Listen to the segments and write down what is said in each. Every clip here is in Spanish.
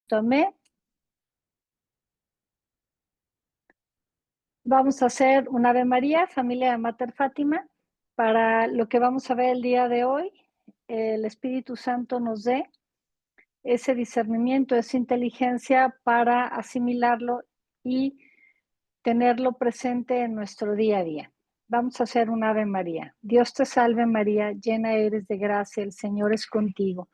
Tomé. Vamos a hacer un Ave María, familia de Mater Fátima, para lo que vamos a ver el día de hoy. El Espíritu Santo nos dé ese discernimiento, esa inteligencia para asimilarlo y tenerlo presente en nuestro día a día. Vamos a hacer un Ave María. Dios te salve María, llena eres de gracia, el Señor es contigo.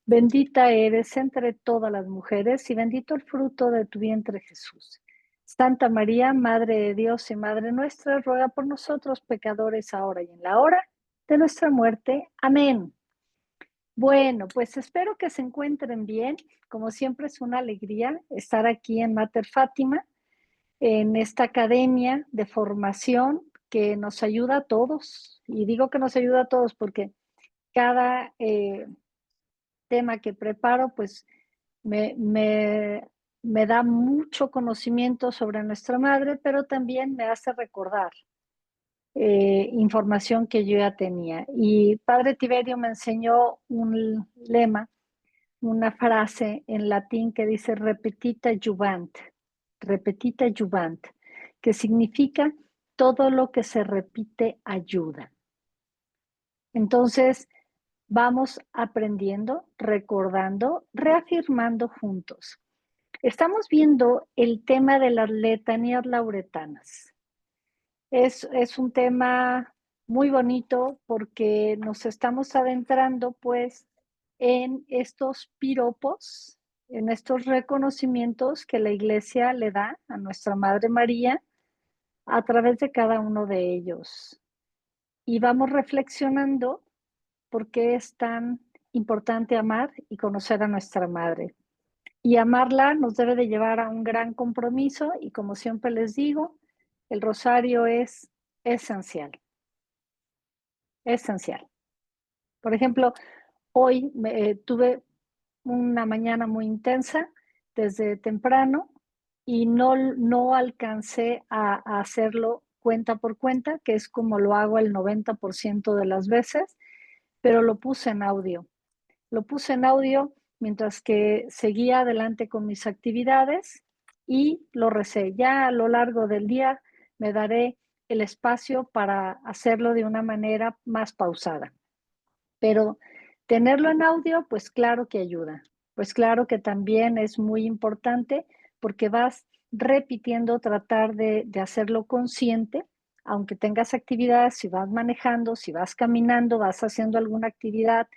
Bendita eres entre todas las mujeres y bendito el fruto de tu vientre Jesús. Santa María, Madre de Dios y Madre nuestra, ruega por nosotros pecadores ahora y en la hora de nuestra muerte. Amén. Bueno, pues espero que se encuentren bien. Como siempre es una alegría estar aquí en Mater Fátima, en esta academia de formación que nos ayuda a todos. Y digo que nos ayuda a todos porque cada tema que preparo, pues me da mucho conocimiento sobre nuestra madre, pero también me hace recordar información que yo ya tenía. Y Padre Tiberio me enseñó un lema, una frase en latín que dice repetita juvant, que significa todo lo que se repite ayuda. Entonces, vamos aprendiendo, recordando, reafirmando juntos. Estamos viendo el tema de las letanías lauretanas. Es un tema muy bonito porque nos estamos adentrando pues en estos piropos, en estos reconocimientos que la Iglesia le da a nuestra Madre María a través de cada uno de ellos. Y vamos reflexionando por qué es tan importante amar y conocer a nuestra Madre. Y amarla nos debe de llevar a un gran compromiso y como siempre les digo, el rosario es esencial, esencial. Por ejemplo, hoy tuve una mañana muy intensa desde temprano y no alcancé a hacerlo cuenta por cuenta, que es como lo hago el 90% de las veces, pero lo puse en audio. Lo puse en audio mientras que seguía adelante con mis actividades y lo recé. Ya a lo largo del día me daré el espacio para hacerlo de una manera más pausada. Pero tenerlo en audio, pues claro que ayuda. Pues claro que también es muy importante porque vas repitiendo, tratar de hacerlo consciente, aunque tengas actividades, si vas manejando, si vas caminando, vas haciendo alguna actividad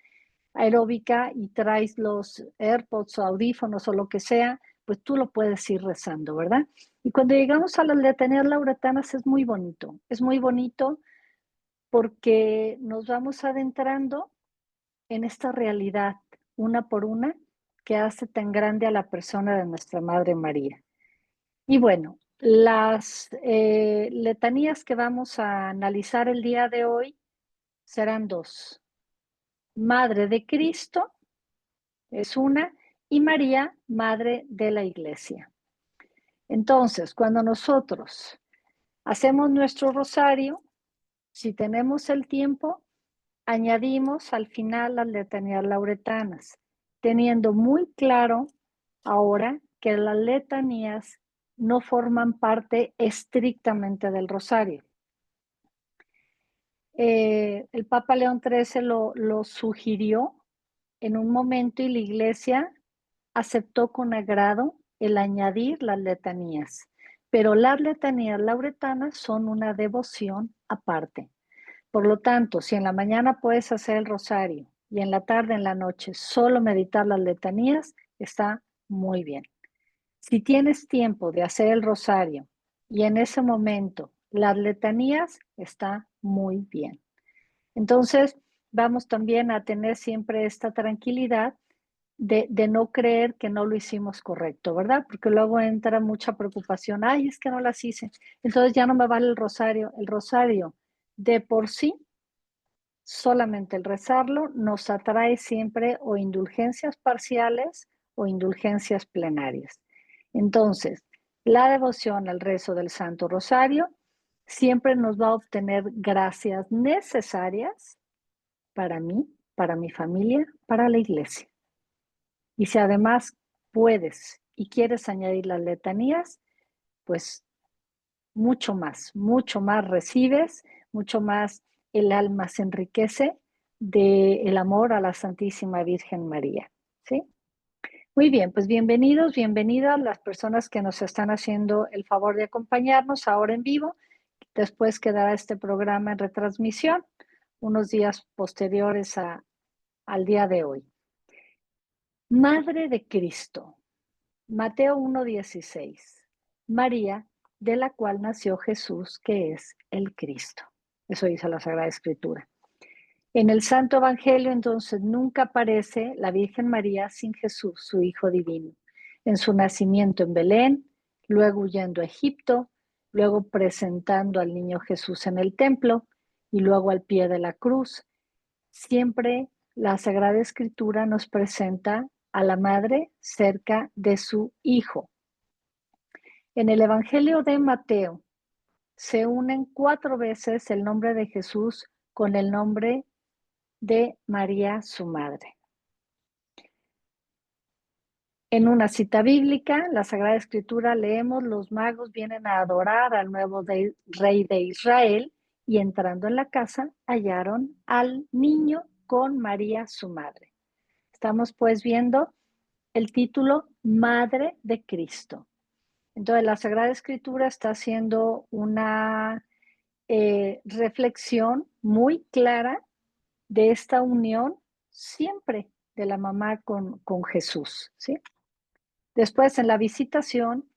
aeróbica y traes los AirPods o audífonos o lo que sea, pues tú lo puedes ir rezando, ¿verdad? Y cuando llegamos a las letanías lauretanas es muy bonito porque nos vamos adentrando en esta realidad, una por una, que hace tan grande a la persona de nuestra Madre María. Y bueno, las letanías que vamos a analizar el día de hoy serán dos. Madre de Cristo es una, y María, Madre de la Iglesia. Entonces, cuando nosotros hacemos nuestro rosario, si tenemos el tiempo, añadimos al final las letanías lauretanas, teniendo muy claro ahora que las letanías no forman parte estrictamente del rosario. El Papa León XIII lo sugirió en un momento y la Iglesia aceptó con agrado el añadir las letanías, pero las letanías lauretanas son una devoción aparte. Por lo tanto, si en la mañana puedes hacer el rosario y en la tarde, en la noche, solo meditar las letanías, está muy bien. Si tienes tiempo de hacer el rosario y en ese momento las letanías, está muy bien. Entonces, vamos también a tener siempre esta tranquilidad de no creer que no lo hicimos correcto, ¿verdad? Porque luego entra mucha preocupación, ay, es que no las hice, entonces ya no me vale el rosario. El rosario de por sí, solamente el rezarlo, nos atrae siempre o indulgencias parciales o indulgencias plenarias. Entonces, la devoción al rezo del Santo Rosario siempre nos va a obtener gracias necesarias para mí, para mi familia, para la iglesia. Y si además puedes y quieres añadir las letanías, pues mucho más recibes, mucho más el alma se enriquece del amor a la Santísima Virgen María, ¿sí? Muy bien, pues bienvenidos, bienvenidas las personas que nos están haciendo el favor de acompañarnos ahora en vivo. Después quedará este programa en retransmisión unos días posteriores al día de hoy. Madre de Cristo, Mateo 1:16, María, de la cual nació Jesús, que es el Cristo. Eso dice la Sagrada Escritura. En el Santo Evangelio, entonces, nunca aparece la Virgen María sin Jesús, su Hijo Divino. En su nacimiento en Belén, luego huyendo a Egipto, luego presentando al niño Jesús en el templo y luego al pie de la cruz. Siempre la Sagrada Escritura nos presenta a la Madre cerca de su Hijo. En el Evangelio de Mateo se unen 4 veces el nombre de Jesús con el nombre de María, su madre. En una cita bíblica, la Sagrada Escritura, leemos: los magos vienen a adorar al nuevo rey de Israel y entrando en la casa hallaron al niño con María, su madre. Estamos pues viendo el título Madre de Cristo. Entonces la Sagrada Escritura está haciendo una reflexión muy clara de esta unión siempre de la mamá con Jesús, ¿sí? Después, en la visitación,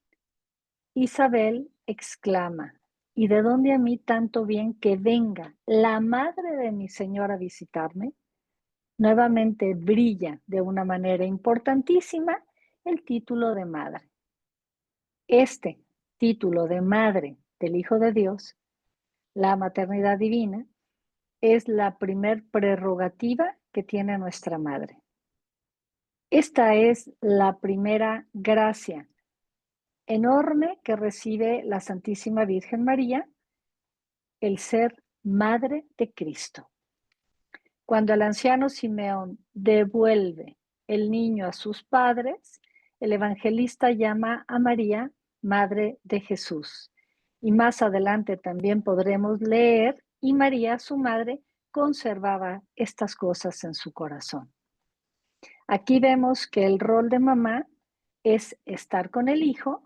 Isabel exclama: ¿y de dónde a mí tanto bien que venga la madre de mi Señor a visitarme? Nuevamente brilla de una manera importantísima el título de madre. Este título de madre del Hijo de Dios, la maternidad divina, es la primer prerrogativa que tiene nuestra madre. Esta es la primera gracia enorme que recibe la Santísima Virgen María, el ser madre de Cristo. Cuando el anciano Simeón devuelve el niño a sus padres, el evangelista llama a María Madre de Jesús. Y más adelante también podremos leer: y María, su madre, conservaba estas cosas en su corazón. Aquí vemos que el rol de mamá es estar con el hijo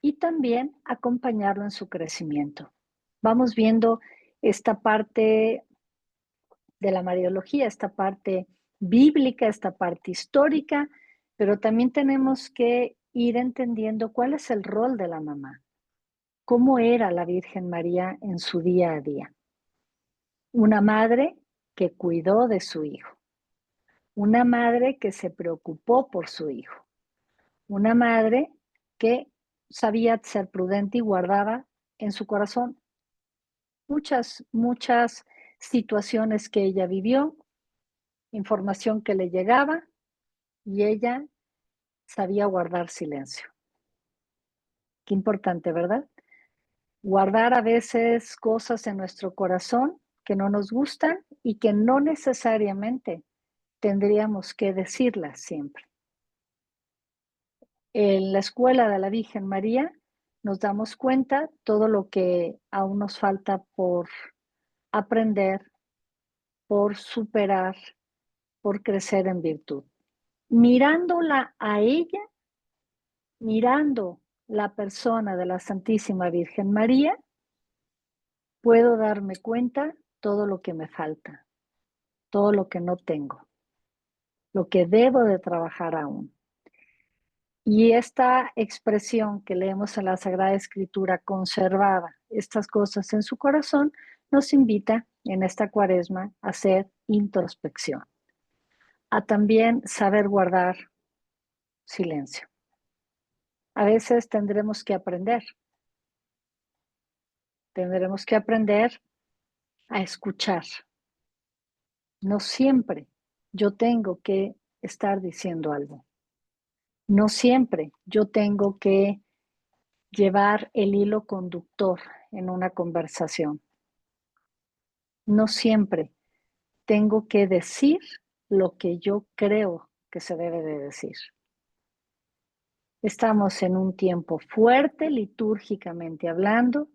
y también acompañarlo en su crecimiento. Vamos viendo esta parte de la Mariología, esta parte bíblica, esta parte histórica, pero también tenemos que ir entendiendo cuál es el rol de la mamá, cómo era la Virgen María en su día a día. Una madre que cuidó de su hijo, una madre que se preocupó por su hijo, una madre que sabía ser prudente y guardaba en su corazón muchas situaciones que ella vivió, información que le llegaba y ella sabía guardar silencio. Qué importante, ¿verdad? Guardar a veces cosas en nuestro corazón que no nos gustan y que no necesariamente tendríamos que decirlas siempre. En la escuela de la Virgen María nos damos cuenta todo lo que aún nos falta por aprender, por superar, por crecer en virtud. Mirándola a ella, mirando la persona de la Santísima Virgen María, puedo darme cuenta todo lo que me falta, todo lo que no tengo, lo que debo de trabajar aún. Y esta expresión que leemos en la Sagrada Escritura, conservaba estas cosas en su corazón, nos invita en esta Cuaresma a hacer introspección, a también saber guardar silencio. A veces tendremos que aprender a escuchar. No siempre yo tengo que estar diciendo algo. No siempre yo tengo que llevar el hilo conductor en una conversación. No siempre tengo que decir lo que yo creo que se debe de decir. Estamos en un tiempo fuerte, litúrgicamente hablando,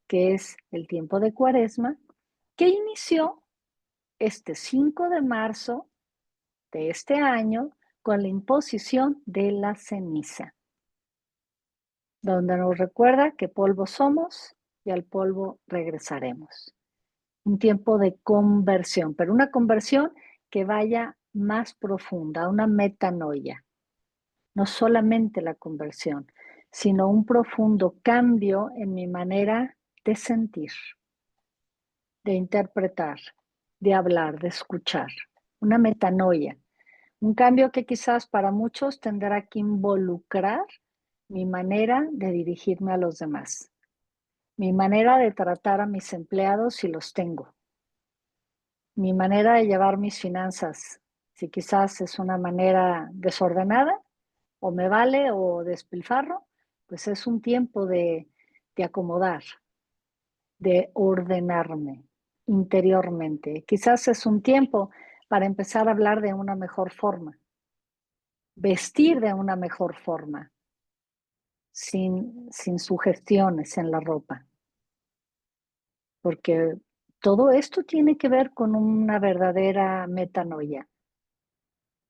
que es el tiempo de Cuaresma, que inició este 5 de marzo de este año con la imposición de la ceniza, donde nos recuerda que polvo somos y al polvo regresaremos. Un tiempo de conversión, pero una conversión que vaya más profunda, una metanoia. No solamente la conversión, sino un profundo cambio en mi manera de sentir, de interpretar, de hablar, de escuchar. Una metanoia. Un cambio que quizás para muchos tendrá que involucrar mi manera de dirigirme a los demás, mi manera de tratar a mis empleados si los tengo, mi manera de llevar mis finanzas, si quizás es una manera desordenada o me vale o despilfarro, pues es un tiempo de acomodar, de ordenarme interiormente. Quizás es un tiempo para empezar a hablar de una mejor forma, vestir de una mejor forma, sin sugestiones en la ropa, porque todo esto tiene que ver con una verdadera metanoia,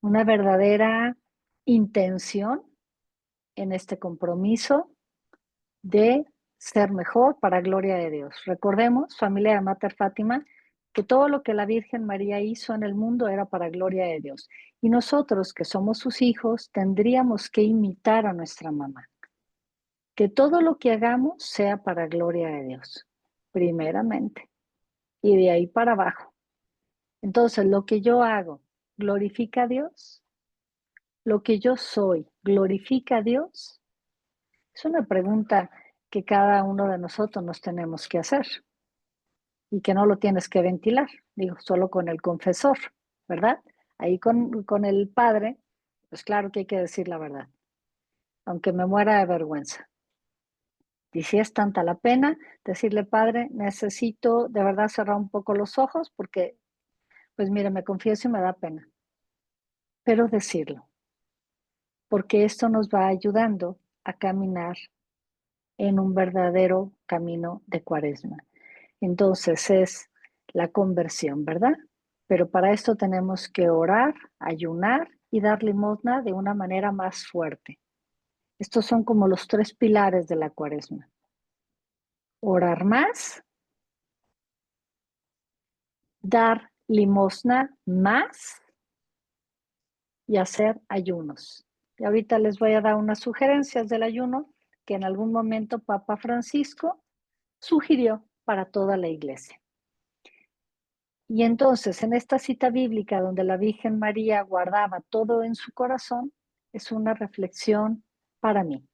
una verdadera intención en este compromiso de ser mejor para gloria de Dios. Recordemos, familia de Mater Fátima, que todo lo que la Virgen María hizo en el mundo era para gloria de Dios. Y nosotros, que somos sus hijos, tendríamos que imitar a nuestra mamá. Que todo lo que hagamos sea para gloria de Dios, primeramente, y de ahí para abajo. Entonces, lo que yo hago, ¿glorifica a Dios? ¿Lo que yo soy, glorifica a Dios? Es una pregunta que cada uno de nosotros nos tenemos que hacer y que no lo tienes que ventilar, digo, solo con el confesor, ¿verdad? Ahí con el padre, pues claro que hay que decir la verdad, aunque me muera de vergüenza. Y si es tanta la pena, decirle, padre, necesito de verdad cerrar un poco los ojos porque, pues mire, me confieso y me da pena, pero decirlo, porque esto nos va ayudando a caminar en un verdadero camino de Cuaresma. Entonces es la conversión, ¿verdad? Pero para esto tenemos que orar, ayunar y dar limosna de una manera más fuerte. Estos son como los tres pilares de la Cuaresma. Orar más, dar limosna más y hacer ayunos. Y ahorita les voy a dar unas sugerencias del ayuno que en algún momento Papa Francisco sugirió para toda la iglesia. Y entonces, en esta cita bíblica donde la Virgen María guardaba todo en su corazón, es una reflexión para mí.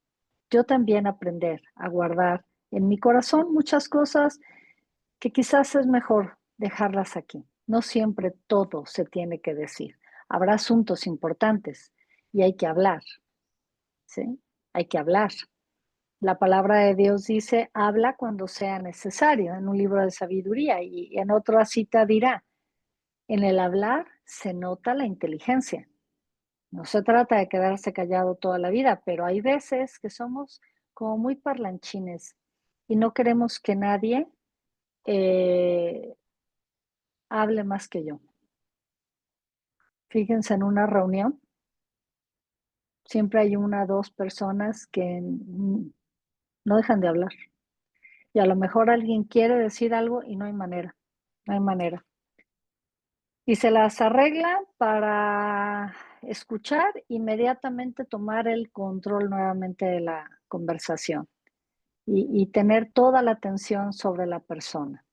Yo también aprender a guardar en mi corazón muchas cosas que quizás es mejor dejarlas aquí. No siempre todo se tiene que decir. Habrá asuntos importantes y hay que hablar, ¿sí? Hay que hablar. La palabra de Dios dice, habla cuando sea necesario, en un libro de sabiduría, y en otra cita dirá, en el hablar se nota la inteligencia. No se trata de quedarse callado toda la vida, pero hay veces que somos como muy parlanchines y no queremos que nadie eh, hable más que yo. Fíjense, en una reunión siempre hay una o dos personas que no dejan de hablar. Y a lo mejor alguien quiere decir algo y no hay manera, no hay manera. Y se las arregla para escuchar, inmediatamente tomar el control nuevamente de la conversación y tener toda la atención sobre la persona.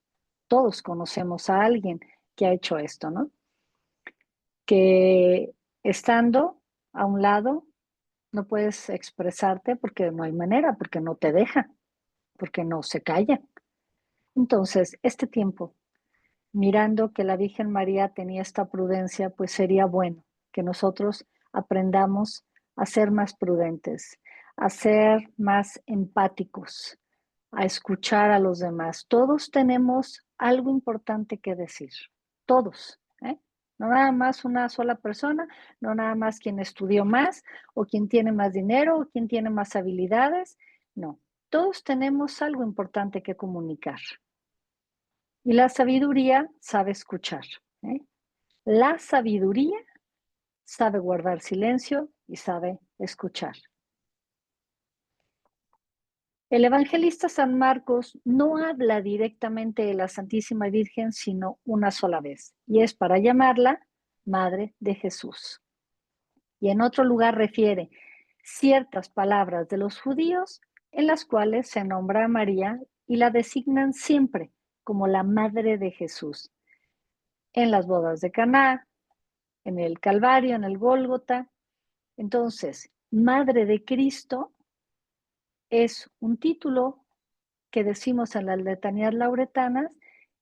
Todos conocemos a alguien que ha hecho esto, ¿no? Que estando a un lado no puedes expresarte porque no hay manera, porque no te deja, porque no se calla. Entonces, este tiempo mirando que la Virgen María tenía esta prudencia, pues sería bueno que nosotros aprendamos a ser más prudentes, a ser más empáticos, a escuchar a los demás. Todos tenemos algo importante que decir, todos, ¿eh? No nada más una sola persona, no nada más quien estudió más o quien tiene más dinero o quien tiene más habilidades. No, todos tenemos algo importante que comunicar. Y la sabiduría sabe escuchar. ¿Eh? La sabiduría sabe guardar silencio y sabe escuchar. El evangelista San Marcos no habla directamente de la Santísima Virgen, sino una sola vez, y es para llamarla Madre de Jesús. Y en otro lugar refiere ciertas palabras de los judíos en las cuales se nombra a María y la designan siempre como la Madre de Jesús. En las bodas de Caná, en el Calvario, en el Gólgota. Entonces, Madre de Cristo es un título que decimos en las letanías lauretanas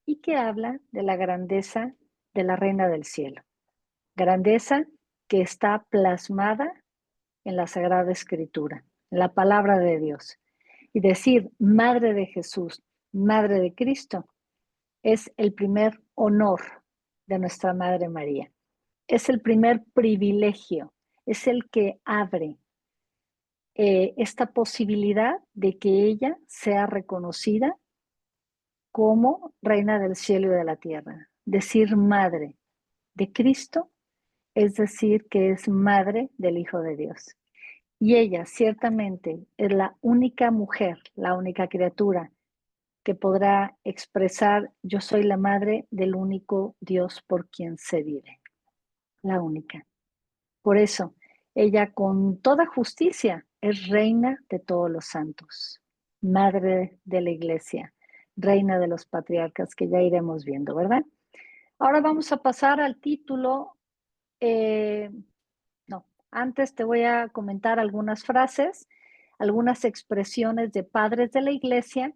y que habla de la grandeza de la Reina del Cielo. Grandeza que está plasmada en la Sagrada Escritura, en la palabra de Dios. Y decir Madre de Jesús, Madre de Cristo, es el primer honor de nuestra Madre María. Es el primer privilegio, es el que abre esta posibilidad de que ella sea reconocida como Reina del cielo y de la tierra. Decir Madre de Cristo es decir que es Madre del Hijo de Dios. Y ella ciertamente es la única mujer, la única criatura que podrá expresar yo soy la madre del único Dios por quien se vive. La única. Por eso, ella con toda justicia es reina de todos los santos, madre de la iglesia, reina de los patriarcas, que ya iremos viendo, ¿verdad? Ahora vamos a pasar al título. No, antes te voy a comentar algunas frases, algunas expresiones de padres de la iglesia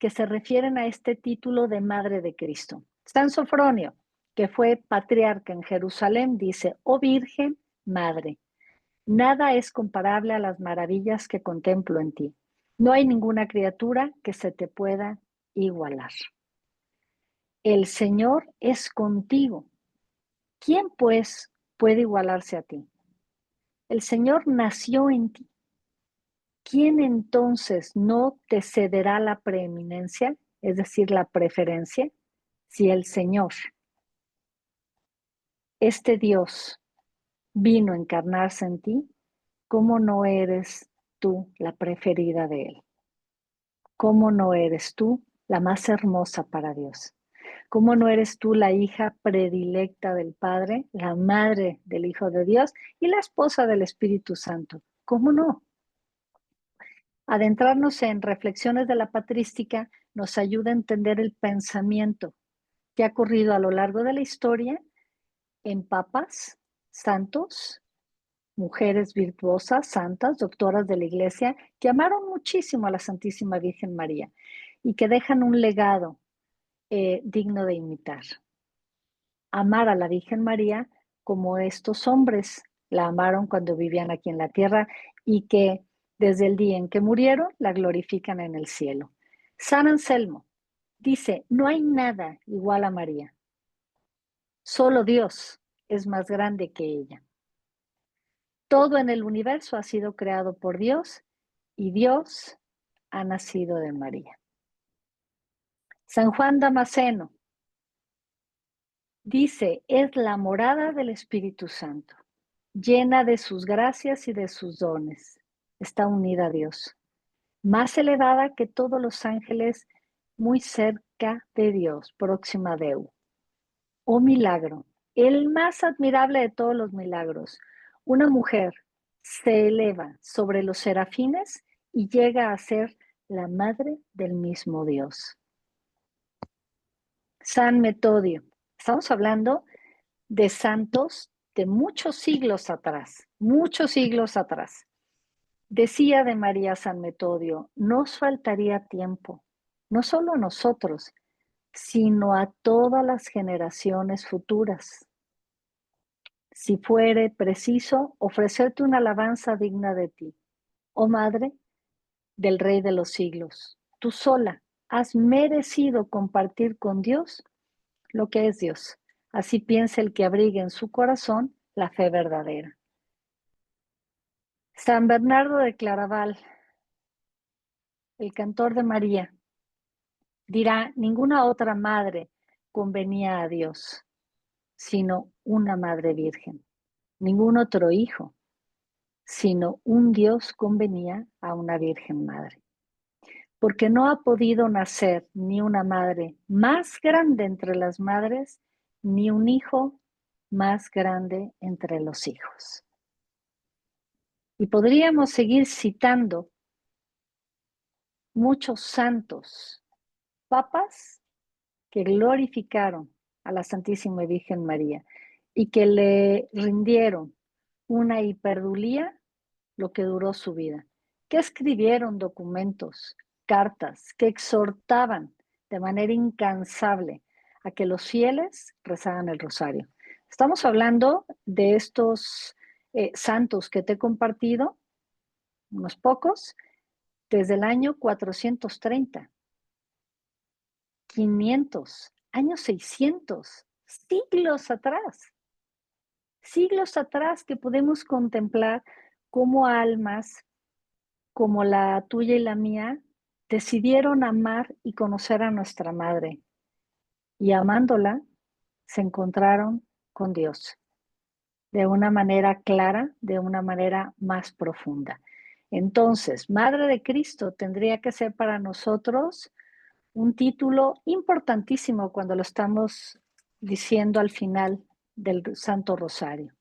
que se refieren a este título de Madre de Cristo. San Sofronio, que fue patriarca en Jerusalén, dice, oh Virgen, Madre, nada es comparable a las maravillas que contemplo en ti. No hay ninguna criatura que se te pueda igualar. El Señor es contigo. ¿Quién, pues, puede igualarse a ti? El Señor nació en ti. ¿Quién entonces no te cederá la preeminencia, es decir, la preferencia? Si el Señor, este Dios, vino a encarnarse en ti, ¿cómo no eres tú la preferida de Él? ¿Cómo no eres tú la más hermosa para Dios? ¿Cómo no eres tú la hija predilecta del Padre, la madre del Hijo de Dios y la esposa del Espíritu Santo? ¿Cómo no? Adentrarnos en reflexiones de la patrística nos ayuda a entender el pensamiento que ha ocurrido a lo largo de la historia en papas, santos, mujeres virtuosas, santas, doctoras de la Iglesia, que amaron muchísimo a la Santísima Virgen María y que dejan un legado digno de imitar. Amar a la Virgen María como estos hombres la amaron cuando vivían aquí en la tierra y que desde el día en que murieron la glorifican en el cielo. San Anselmo dice, no hay nada igual a María. Solo Dios es más grande que ella. Todo en el universo ha sido creado por Dios y Dios ha nacido de María. San Juan Damasceno dice, es la morada del Espíritu Santo, llena de sus gracias y de sus dones. Está unida a Dios, más elevada que todos los ángeles, muy cerca de Dios, próxima a Dios. Oh milagro, el más admirable de todos los milagros. Una mujer se eleva sobre los serafines y llega a ser la madre del mismo Dios. San Metodio. Estamos hablando de santos de muchos siglos atrás, muchos siglos atrás. Decía de María San Metodio, nos faltaría tiempo, no solo a nosotros, sino a todas las generaciones futuras. Si fuere preciso, ofrecerte una alabanza digna de ti, oh Madre del Rey de los siglos. Tú sola has merecido compartir con Dios lo que es Dios, Así piensa el que abriga en su corazón la fe verdadera. San Bernardo de Claraval, el cantor de María, dirá: ninguna otra madre convenía a Dios, sino una madre virgen. Ningún otro hijo, sino un Dios convenía a una virgen madre. Porque no ha podido nacer ni una madre más grande entre las madres, ni un hijo más grande entre los hijos. Y podríamos seguir citando muchos santos, papas, que glorificaron a la Santísima Virgen María y que le rindieron una hiperdulía lo que duró su vida, que escribieron documentos, cartas, que exhortaban de manera incansable a que los fieles rezaran el rosario. Estamos hablando de estos santos que te he compartido, unos pocos, desde el año 430, 500, años 600, siglos atrás que podemos contemplar cómo almas como la tuya y la mía decidieron amar y conocer a nuestra madre, y amándola se encontraron con Dios de una manera clara, de una manera más profunda. Entonces, Madre de Cristo tendría que ser para nosotros un título importantísimo cuando lo estamos diciendo al final del Santo Rosario.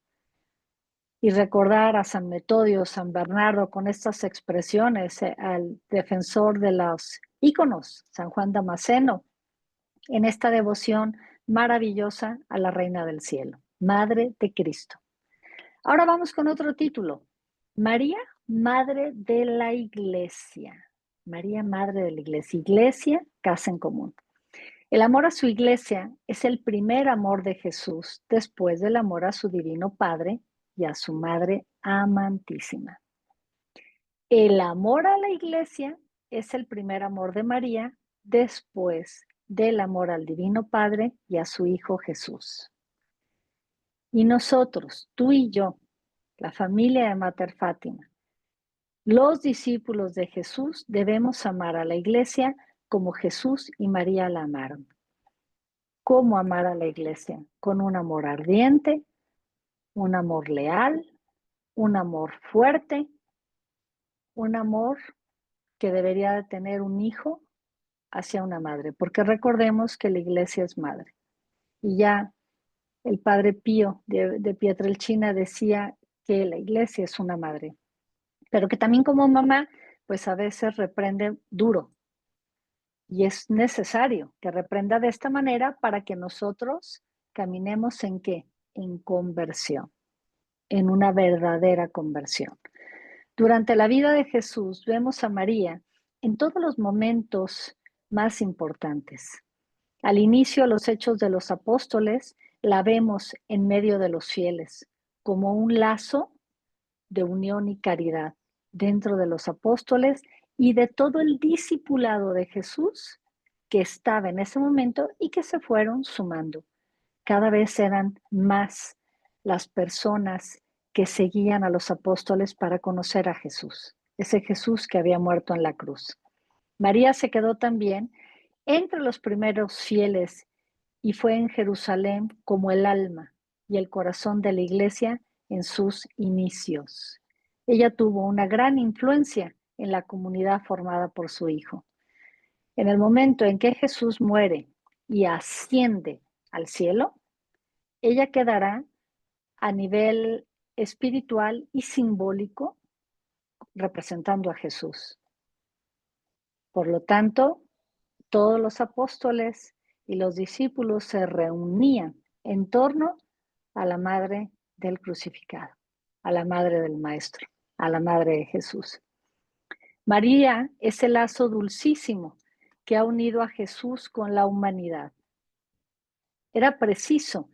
Y recordar a San Metodio, San Bernardo, con estas expresiones, al defensor de los íconos, San Juan Damasceno, en esta devoción maravillosa a la Reina del Cielo, Madre de Cristo. Ahora vamos con otro título: María, Madre de la Iglesia. María, Madre de la Iglesia. Iglesia, casa en común. El amor a su iglesia es el primer amor de Jesús después del amor a su divino Padre y a su Madre amantísima. El amor a la iglesia es el primer amor de María después del amor al divino Padre y a su Hijo Jesús. Y nosotros, tú y yo, la familia de Mater Fátima, los discípulos de Jesús, debemos amar a la iglesia como Jesús y María la amaron. ¿Cómo amar a la iglesia? Con un amor ardiente, un amor leal, un amor fuerte, un amor que debería de tener un hijo hacia una madre, porque recordemos que la iglesia es madre. Y ya el padre Pío de Pietrelcina decía que la iglesia es una madre, pero que también como mamá, pues a veces reprende duro. Y es necesario que reprenda de esta manera para que nosotros caminemos en qué? En conversión, en una verdadera conversión. Durante la vida de Jesús vemos a María en todos los momentos más importantes. Al inicio, los hechos de los apóstoles, la vemos en medio de los fieles, como un lazo de unión y caridad dentro de los apóstoles y de todo el discipulado de Jesús que estaba en ese momento y que se fueron sumando. Cada vez eran más las personas que seguían a los apóstoles para conocer a Jesús, ese Jesús que había muerto en la cruz. María se quedó también entre los primeros fieles y fue en Jerusalén como el alma y el corazón de la iglesia en sus inicios. Ella tuvo una gran influencia en la comunidad formada por su hijo. En el momento en que Jesús muere y asciende al cielo, ella quedará a nivel espiritual y simbólico representando a Jesús. Por lo tanto, todos los apóstoles y los discípulos se reunían en torno a la madre del crucificado, a la madre del Maestro, a la madre de Jesús. María es el lazo dulcísimo que ha unido a Jesús con la humanidad. Era preciso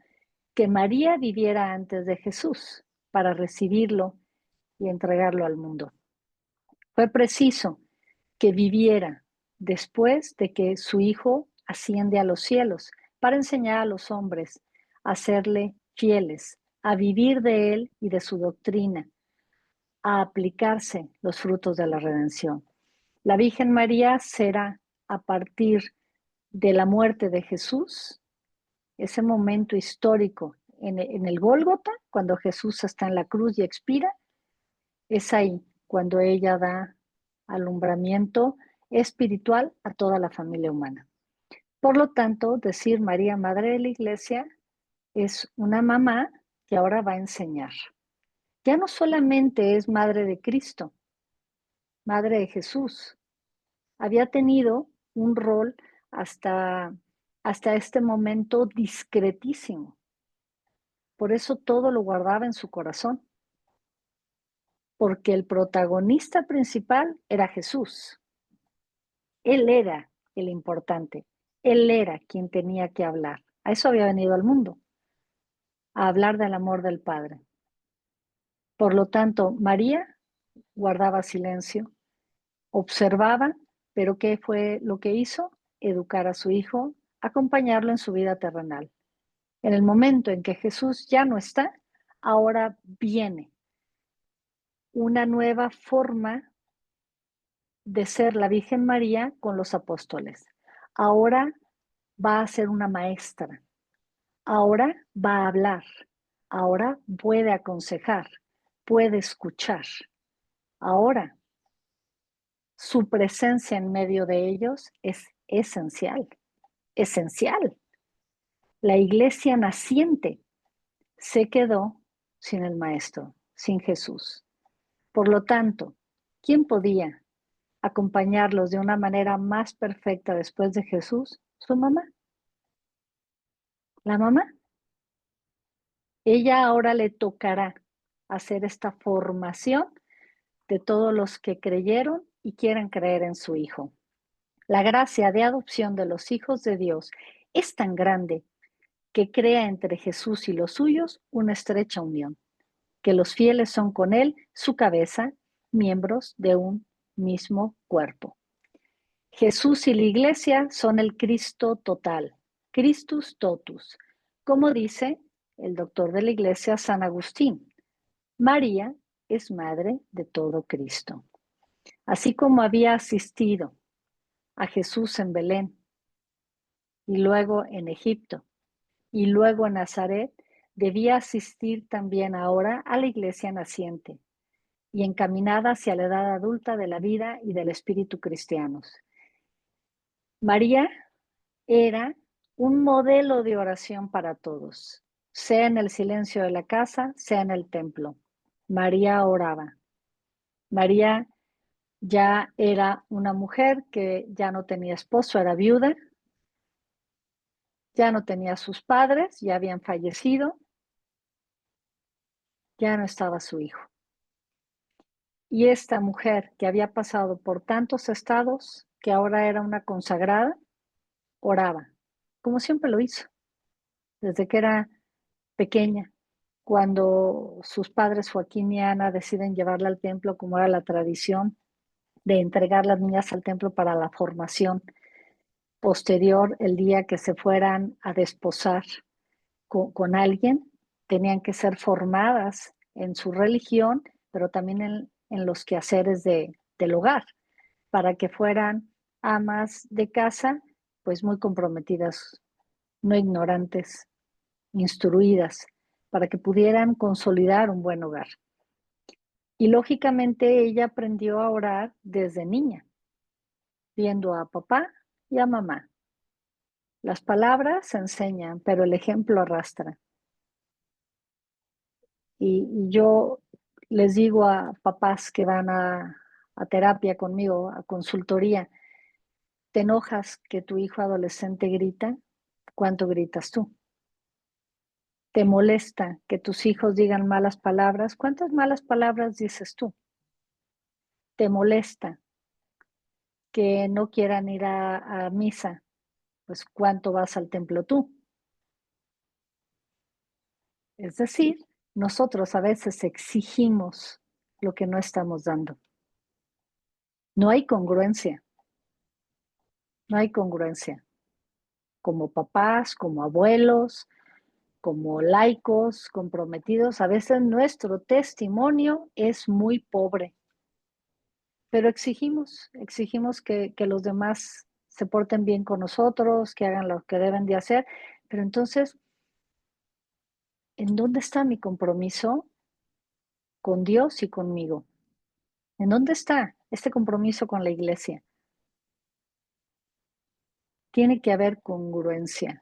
que María viviera antes de Jesús para recibirlo y entregarlo al mundo. Fue preciso que viviera después de que su Hijo asciende a los cielos para enseñar a los hombres a serle fieles, a vivir de Él y de su doctrina, a aplicarse los frutos de la redención. La Virgen María será, a partir de la muerte de Jesús, ese momento histórico en el Gólgota, cuando Jesús está en la cruz y expira, es ahí cuando ella da alumbramiento espiritual a toda la familia humana. Por lo tanto, decir María, Madre de la Iglesia, es una mamá que ahora va a enseñar. Ya no solamente es Madre de Cristo, Madre de Jesús, había tenido un rol hasta este momento discretísimo. Por eso todo lo guardaba en su corazón, porque el protagonista principal era Jesús. Él era el importante, él era quien tenía que hablar. A eso había venido al mundo, a hablar del amor del Padre. Por lo tanto, María guardaba silencio, observaba, pero ¿qué fue lo que hizo? Educar a su hijo, acompañarlo en su vida terrenal. En el momento en que Jesús ya no está, ahora viene una nueva forma de ser la Virgen María con los apóstoles. Ahora va a ser una maestra, ahora va a hablar, ahora puede aconsejar, puede escuchar. Ahora su presencia en medio de ellos es esencial, esencial. La iglesia naciente se quedó sin el Maestro, sin Jesús. Por lo tanto, ¿quién podía acompañarlos de una manera más perfecta después de Jesús? Su mamá. La mamá. Ella ahora le tocará hacer esta formación de todos los que creyeron y quieran creer en su Hijo. La gracia de adopción de los hijos de Dios es tan grande que crea entre Jesús y los suyos una estrecha unión, que los fieles son con Él su cabeza, miembros de un mismo cuerpo. Jesús y la Iglesia son el Cristo total, Christus totus, como dice el doctor de la Iglesia San Agustín. María es madre de todo Cristo. Así como había asistido a Jesús en Belén y luego en Egipto y luego en Nazaret, debía asistir también ahora a la Iglesia naciente y encaminada hacia la edad adulta de la vida y del espíritu cristianos. María era un modelo de oración para todos, sea en el silencio de la casa, sea en el templo. María oraba. María ya era una mujer que ya no tenía esposo, era viuda, ya no tenía sus padres, ya habían fallecido, ya no estaba su hijo. Y esta mujer que había pasado por tantos estados, que ahora era una consagrada, oraba, como siempre lo hizo, desde que era pequeña, cuando sus padres Joaquín y Ana deciden llevarla al templo, como era la tradición de entregar las niñas al templo para la formación posterior, el día que se fueran a desposar con alguien, tenían que ser formadas en su religión, pero también en los quehaceres del hogar, para que fueran amas de casa, pues muy comprometidas, no ignorantes, instruidas, para que pudieran consolidar un buen hogar. Y lógicamente ella aprendió a orar desde niña, viendo a papá y a mamá. Las palabras se enseñan, pero el ejemplo arrastra. Y yo les digo a papás que van a terapia conmigo, a consultoría, ¿te enojas que tu hijo adolescente grita? ¿Cuánto gritas tú? ¿Te molesta que tus hijos digan malas palabras? ¿Cuántas malas palabras dices tú? ¿Te molesta que no quieran ir a misa? Pues ¿cuánto vas al templo tú? Es decir, nosotros a veces exigimos lo que no estamos dando. No hay congruencia, no hay congruencia. Como papás, como abuelos, como laicos comprometidos, a veces nuestro testimonio es muy pobre, pero exigimos que los demás se porten bien con nosotros, que hagan lo que deben de hacer, pero entonces, ¿en dónde está mi compromiso con Dios y conmigo? ¿En dónde está este compromiso con la iglesia? Tiene que haber congruencia.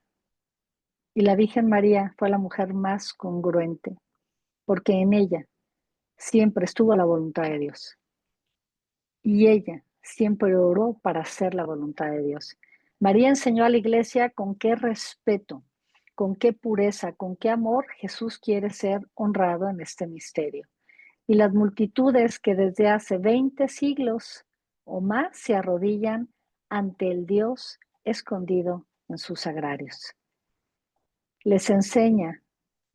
Y la Virgen María fue la mujer más congruente, porque en ella siempre estuvo la voluntad de Dios. Y ella siempre oró para hacer la voluntad de Dios. María enseñó a la iglesia con qué respeto, con qué pureza, con qué amor Jesús quiere ser honrado en este misterio. Y las multitudes que desde hace 20 siglos o más se arrodillan ante el Dios escondido en sus sagrarios. Les enseña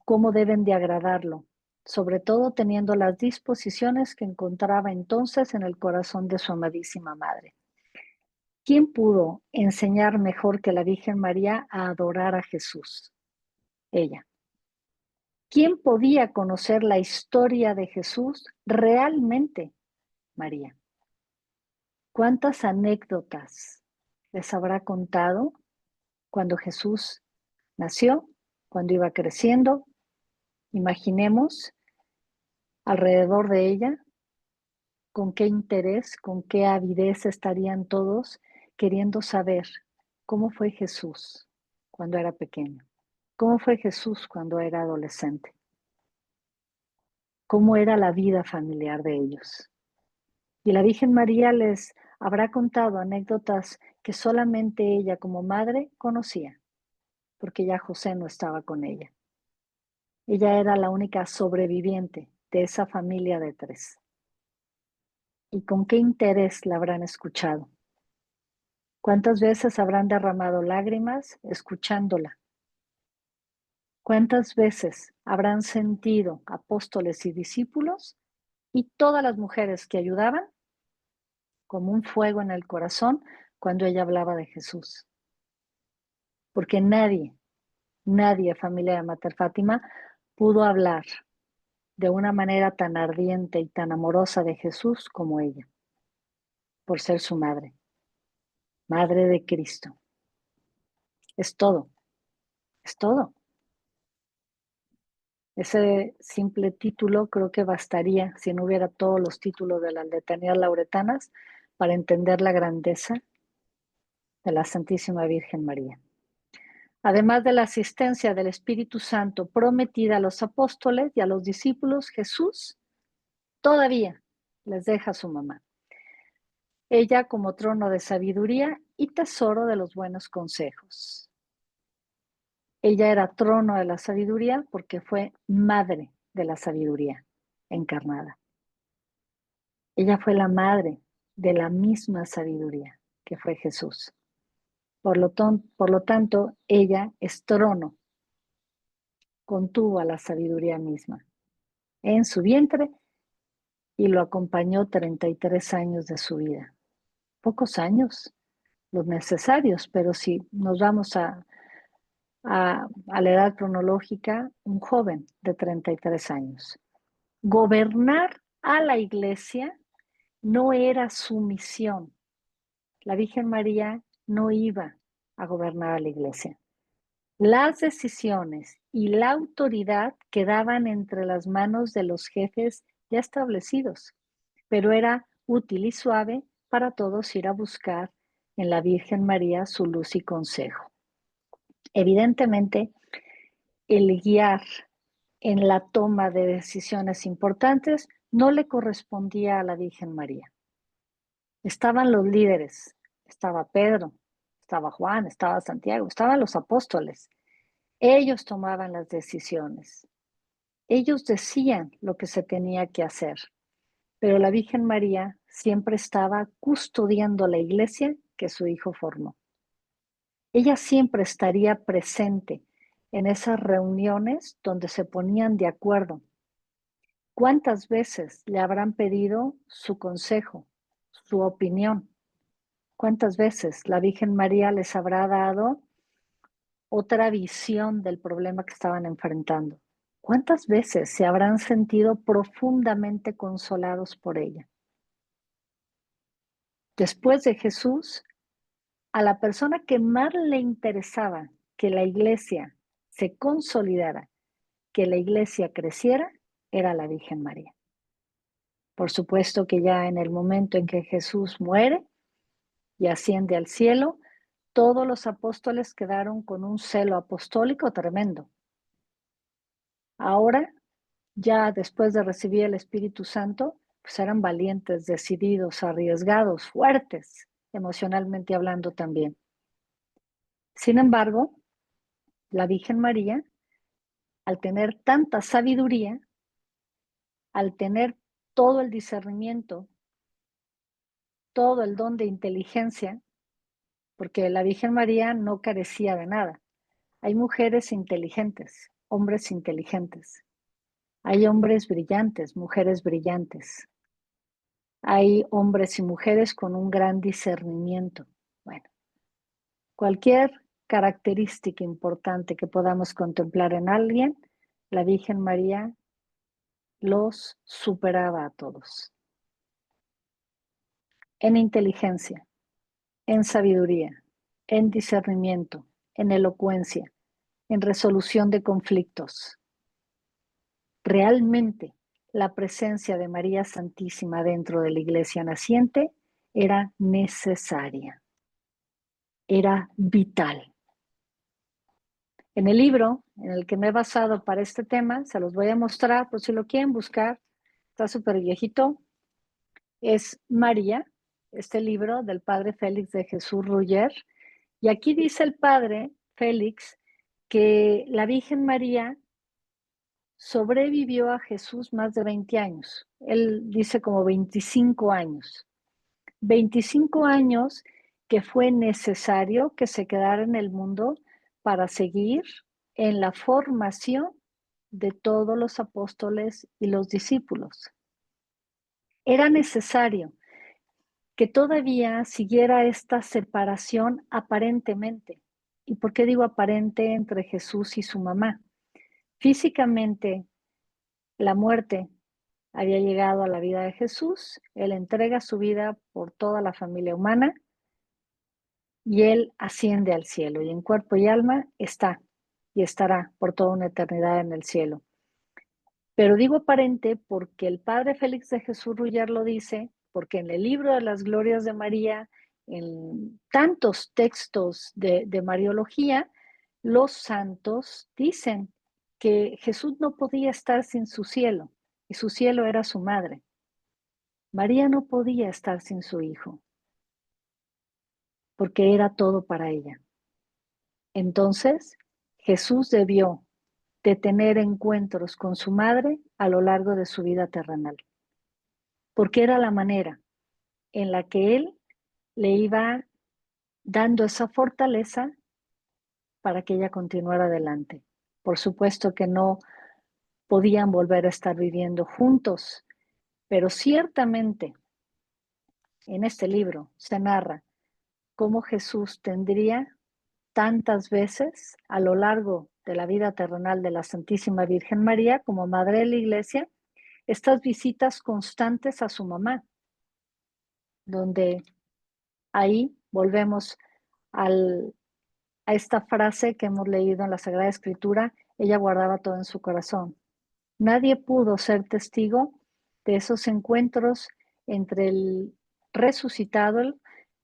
cómo deben de agradarlo, sobre todo teniendo las disposiciones que encontraba entonces en el corazón de su amadísima madre. ¿Quién pudo enseñar mejor que la Virgen María a adorar a Jesús? Ella. ¿Quién podía conocer la historia de Jesús realmente? María. ¿Cuántas anécdotas les habrá contado cuando Jesús nació, cuando iba creciendo? Imaginemos alrededor de ella con qué interés, con qué avidez estarían todos queriendo saber cómo fue Jesús cuando era pequeño, cómo fue Jesús cuando era adolescente, cómo era la vida familiar de ellos. Y la Virgen María les habrá contado anécdotas que solamente ella como madre conocía, porque ya José no estaba con ella. Ella era la única sobreviviente de esa familia de 3. ¿Y con qué interés la habrán escuchado? ¿Cuántas veces habrán derramado lágrimas escuchándola? ¿Cuántas veces habrán sentido apóstoles y discípulos y todas las mujeres que ayudaban como un fuego en el corazón cuando ella hablaba de Jesús? Porque nadie, familia de Mater Fátima, pudo hablar de una manera tan ardiente y tan amorosa de Jesús como ella, por ser su madre, madre de Cristo. Es todo, es todo. Ese simple título creo que bastaría, si no hubiera todos los títulos de las letanías lauretanas, para entender la grandeza de la Santísima Virgen María. Además de la asistencia del Espíritu Santo prometida a los apóstoles y a los discípulos, Jesús todavía les deja a su mamá. Ella como trono de sabiduría y tesoro de los buenos consejos. Ella era trono de la sabiduría porque fue madre de la sabiduría encarnada. Ella fue la madre de la misma sabiduría que fue Jesús. Por lo tanto, ella es trono, contuvo a la sabiduría misma en su vientre y lo acompañó 33 años de su vida. Pocos años, los necesarios, pero si nos vamos a la edad cronológica, un joven de 33 años. Gobernar a la iglesia no era su misión. La Virgen María no iba a gobernar a la iglesia. Las decisiones y la autoridad quedaban entre las manos de los jefes ya establecidos, pero era útil y suave para todos ir a buscar en la Virgen María su luz y consejo. Evidentemente, el guiar en la toma de decisiones importantes no le correspondía a la Virgen María. Estaban los líderes, estaba Pedro, estaba Juan, estaba Santiago, estaban los apóstoles. Ellos tomaban las decisiones. Ellos decían lo que se tenía que hacer. Pero la Virgen María siempre estaba custodiando la iglesia que su hijo formó. Ella siempre estaría presente en esas reuniones donde se ponían de acuerdo. ¿Cuántas veces le habrán pedido su consejo, su opinión? ¿Cuántas veces la Virgen María les habrá dado otra visión del problema que estaban enfrentando. ¿Cuántas veces se habrán sentido profundamente consolados por ella? Después de Jesús, a la persona que más le interesaba que la iglesia se consolidara, que la iglesia creciera, era la Virgen María. Por supuesto que ya en el momento en que Jesús muere y asciende al cielo, todos los apóstoles quedaron con un celo apostólico tremendo. Ahora, ya después de recibir el Espíritu Santo, pues eran valientes, decididos, arriesgados, fuertes, emocionalmente hablando también. Sin embargo, la Virgen María, al tener tanta sabiduría, al tener todo el discernimiento, todo el don de inteligencia, porque la Virgen María no carecía de nada. Hay mujeres inteligentes, hombres inteligentes. Hay hombres brillantes, mujeres brillantes. Hay hombres y mujeres con un gran discernimiento. Bueno, cualquier característica importante que podamos contemplar en alguien, la Virgen María los superaba a todos. En inteligencia, en sabiduría, en discernimiento, en elocuencia, en resolución de conflictos. Realmente la presencia de María Santísima dentro de la iglesia naciente era necesaria, era vital. En el libro en el que me he basado para este tema, se los voy a mostrar por si lo quieren buscar, está súper viejito, es María, este libro del padre Félix de Jesús Ruller, y aquí dice el padre Félix que la Virgen María sobrevivió a Jesús más de 20 años. Él dice como 25 años. 25 años que fue necesario que se quedara en el mundo para seguir en la formación de todos los apóstoles y los discípulos. Era necesario que todavía siguiera esta separación aparentemente. ¿Y por qué digo aparente entre Jesús y su mamá? Físicamente, la muerte había llegado a la vida de Jesús, él entrega su vida por toda la familia humana y él asciende al cielo y en cuerpo y alma está y estará por toda una eternidad en el cielo. Pero digo aparente porque el padre Félix de Jesús Rullar lo dice, porque en el libro de las glorias de María, en tantos textos de Mariología, los santos dicen que Jesús no podía estar sin su cielo y su cielo era su madre. María no podía estar sin su hijo porque era todo para ella. Entonces, Jesús debió de tener encuentros con su madre a lo largo de su vida terrenal, porque era la manera en la que él le iba dando esa fortaleza para que ella continuara adelante. Por supuesto que no podían volver a estar viviendo juntos, pero ciertamente en este libro se narra cómo Jesús tendría tantas veces a lo largo de la vida terrenal de la Santísima Virgen María como Madre de la Iglesia, estas visitas constantes a su mamá, donde ahí volvemos a esta frase que hemos leído en la Sagrada Escritura, ella guardaba todo en su corazón. Nadie pudo ser testigo de esos encuentros entre el resucitado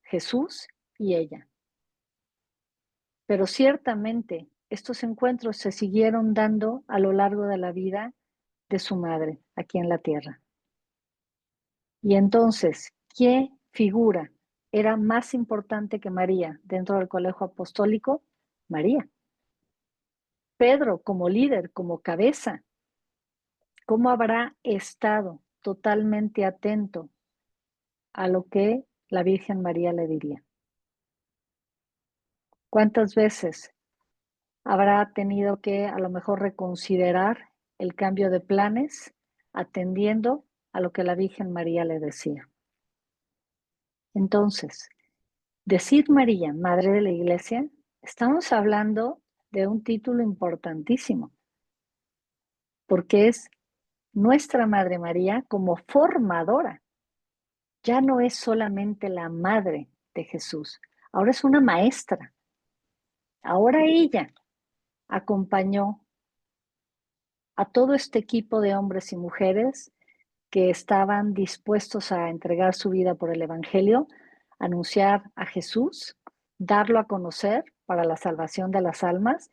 Jesús y ella. Pero ciertamente estos encuentros se siguieron dando a lo largo de la vida de su madre aquí en la tierra. Y entonces, ¿qué figura era más importante que María dentro del colegio apostólico? María. Pedro como líder, como cabeza, ¿cómo habrá estado totalmente atento a lo que la Virgen María le diría? ¿Cuántas veces habrá tenido que a lo mejor reconsiderar el cambio de planes atendiendo a lo que la Virgen María le decía? Entonces, decir María, Madre de la Iglesia, estamos hablando de un título importantísimo, porque es nuestra Madre María como formadora. Ya no es solamente la madre de Jesús, ahora es una maestra. Ahora ella acompañó a todo este equipo de hombres y mujeres que estaban dispuestos a entregar su vida por el Evangelio, anunciar a Jesús, darlo a conocer para la salvación de las almas,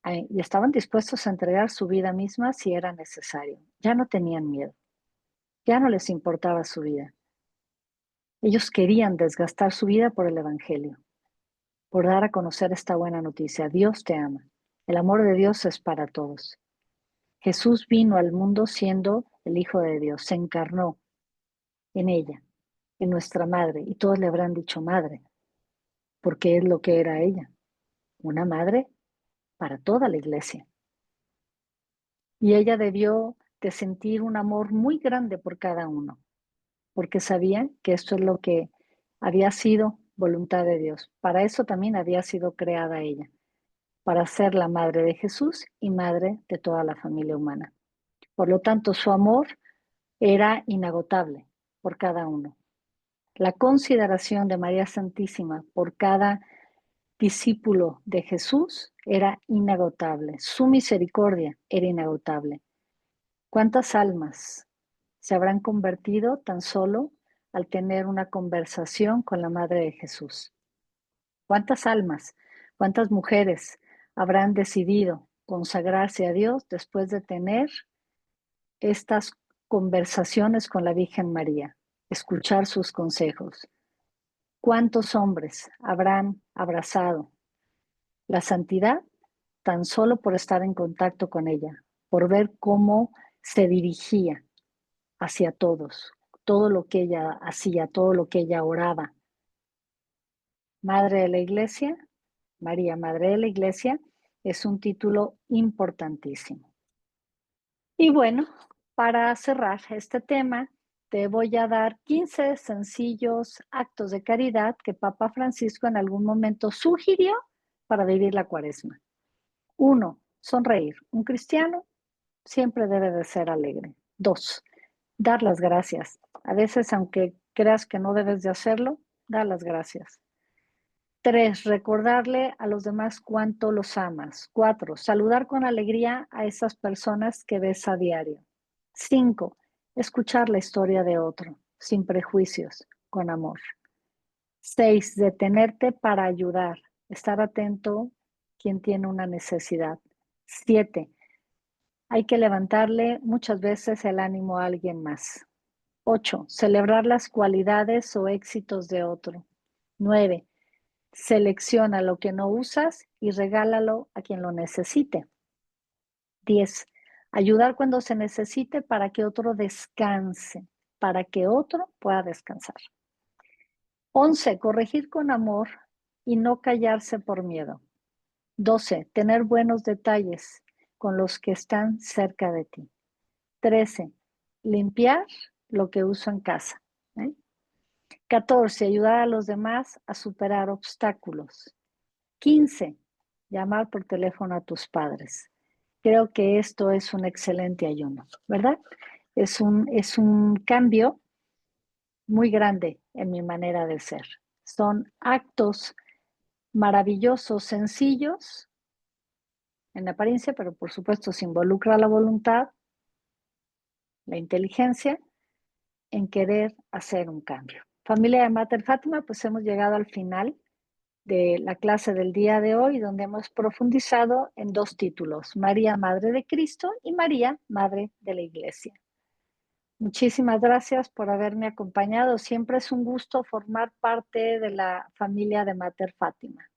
y estaban dispuestos a entregar su vida misma si era necesario. Ya no tenían miedo, ya no les importaba su vida. Ellos querían desgastar su vida por el Evangelio, por dar a conocer esta buena noticia. Dios te ama. El amor de Dios es para todos. Jesús vino al mundo siendo el Hijo de Dios, se encarnó en ella, en nuestra madre, y todos le habrán dicho madre, porque es lo que era ella, una madre para toda la iglesia. Y ella debió de sentir un amor muy grande por cada uno, porque sabía que esto es lo que había sido voluntad de Dios. Para eso también había sido creada ella, para ser la madre de Jesús y madre de toda la familia humana. Por lo tanto, su amor era inagotable por cada uno. La consideración de María Santísima por cada discípulo de Jesús era inagotable. Su misericordia era inagotable. ¿Cuántas almas se habrán convertido tan solo al tener una conversación con la Madre de Jesús? ¿Cuántas almas, cuántas mujeres habrán decidido consagrarse a Dios después de tener estas conversaciones con la Virgen María, escuchar sus consejos? ¿Cuántos hombres habrán abrazado la santidad tan solo por estar en contacto con ella, por ver cómo se dirigía hacia todos, todo lo que ella hacía, todo lo que ella oraba? Madre de la Iglesia, María, Madre de la Iglesia, es un título importantísimo. Y bueno, para cerrar este tema, te voy a dar 15 sencillos actos de caridad que Papa Francisco en algún momento sugirió para vivir la Cuaresma. 1, sonreír. Un cristiano siempre debe de ser alegre. 2, dar las gracias. A veces, aunque creas que no debes de hacerlo, da las gracias. 3, recordarle a los demás cuánto los amas. 4, saludar con alegría a esas personas que ves a diario. 5, escuchar la historia de otro, sin prejuicios, con amor. 6, detenerte para ayudar, estar atento quien tiene una necesidad. 7, hay que levantarle muchas veces el ánimo a alguien más. 8, celebrar las cualidades o éxitos de otro. 9, selecciona lo que no usas y regálalo a quien lo necesite. 10, ayudar cuando se necesite para que otro descanse, para que otro pueda descansar. 11, corregir con amor y no callarse por miedo. 12, tener buenos detalles con los que están cerca de ti. 13, limpiar lo que uso en casa. 14, ayudar a los demás a superar obstáculos. 15, llamar por teléfono a tus padres. Creo que esto es un excelente ayuno, ¿verdad? Es un cambio muy grande en mi manera de ser. Son actos maravillosos, sencillos en apariencia, pero por supuesto se involucra la voluntad, la inteligencia en querer hacer un cambio. Familia de Mater Fátima, pues hemos llegado al final de la clase del día de hoy, donde hemos profundizado en 2 títulos, María, Madre de Cristo, y María, Madre de la Iglesia. Muchísimas gracias por haberme acompañado. Siempre es un gusto formar parte de la familia de Mater Fátima.